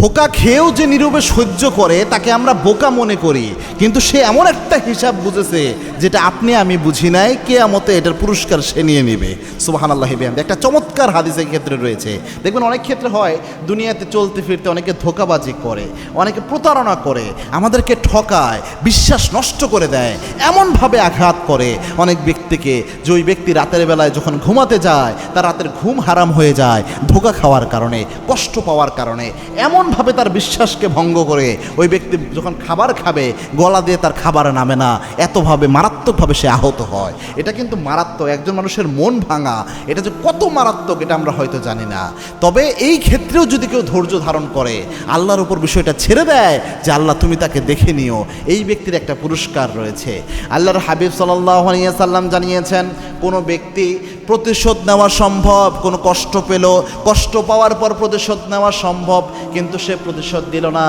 ধোঁকা খেয়েও যে নীরবে সহ্য করে তাকে আমরা বোকা মনে করি, কিন্তু সে এমন একটা হিসাব বুঝেছে যেটা আপনি আমি বুঝি নাই, কিয়ামতে এটার পুরস্কার সে নিয়ে নেবে। সুবহানাল্লাহি বিহামদি। একটা চমৎকার হাদিসের ক্ষেত্রে রয়েছে, দেখবেন অনেক ক্ষেত্রে হয় দুনিয়াতে চলতে ফিরতে অনেকে ধোঁকাবাজি করে, অনেকে প্রতারণা করে, আমাদেরকে ঠকায়, বিশ্বাস নষ্ট করে দেয়, এমনভাবে আঘাত করে অনেক ব্যক্তিকে যে ওই ব্যক্তি রাতের বেলায় যখন ঘুমাতে যায় তার রাতের ঘুম হারাম হয়ে যায় ধোঁকা খাওয়ার কারণে, কষ্ট পাওয়ার কারণে। এমনভাবে তার বিশ্বাসকে ভঙ্গ করে ওই ব্যক্তি যখন খাবার খাবে গলা দিয়ে তার খাবার নামে না, এতভাবে মারাত্মকভাবে সে আহত হয়। এটা কিন্তু মারাত্মক, একজন মানুষের মন ভাঙা, এটা যে কত মারাত্মক এটা আমরা হয়তো জানি না। তবে এই ক্ষেত্রেও যদি কেউ ধৈর্য ধারণ করে, আল্লাহর উপর বিষয়টা ছেড়ে দেয় যে আল্লাহ তুমি তাকে দেখে নিও, এই ব্যক্তির একটা পুরস্কার রয়েছে। আল্লাহর হাবিব সাল্লাল্লাহু আলাইহি ওয়াসাল্লাম জানিয়েছেন, কোনো ব্যক্তি প্রতিশোধ নেওয়া সম্ভব, কোনো কষ্ট পেল, কষ্ট পাওয়ার পর প্রতিশোধ নেওয়া সম্ভব, কিন্তু সে প্রতিশোধ দিল না,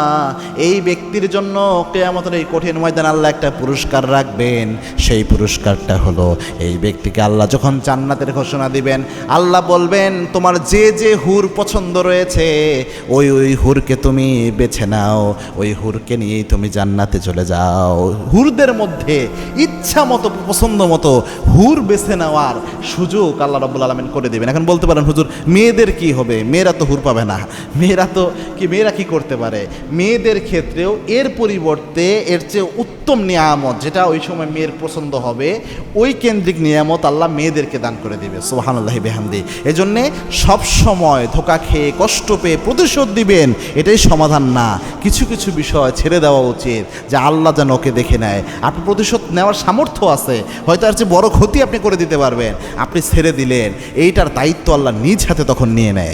এই ব্যক্তির জন্য কিয়ামতের এই কঠিন ময়দানে আল্লাহ একটা পুরস্কার রাখবেন। সেই পুরস্কারটা হলো এই ব্যক্তিকে আল্লাহ যখন জান্নাতের ঘোষণা দিবেন, আল্লাহ বলবেন তোমার যে যে হুর পছন্দ রয়েছে ওই ওই হুরকে তুমি বেছে নাও, ওই হুরকে নিয়েই তুমি জান্নাতে চলে যাও। হুরদের মধ্যে ইচ্ছা মতো পছন্দ মতো হুর বেছে নেওয়ার সুযোগ আল্লাহ রাব্বুল আলামিন করে দেবেন। এখন বলতে পারেন হুজুর মেয়েদের কি হবে, মেয়েরা তো হুর পাবে না। মেয়েরা কি করতে পারে? মেয়েদের ক্ষেত্রেও এর পরিবর্তে এর চেয়ে উত্তম নিয়ামত, যেটা ওই সময় মেয়ের পছন্দ হবে, ওই কেন্দ্রিক নিয়ামত আল্লাহ মেয়েদেরকে দান করে দেবে। সুবহানাল্লাহি বিহামদি। এজন্যে সবসময় ধোঁকা খেয়ে কষ্ট পেয়ে প্রতিশোধ দিবেন এটাই সমাধান না, কিছু কিছু বিষয় ছেড়ে দেওয়া উচিত যে আল্লাহ যেন ওকে দেখে নেয়। আপনি প্রতিশোধ নেওয়ার সামর্থ্য আছে, হয়তো আর চেয়ে বড় ক্ষতি আপনি করে দিতে পারবেন, আপনি ছেড়ে দিলেন, এইটার দায়িত্ব আল্লাহ নিজ হাতে তখন নিয়ে নেয়।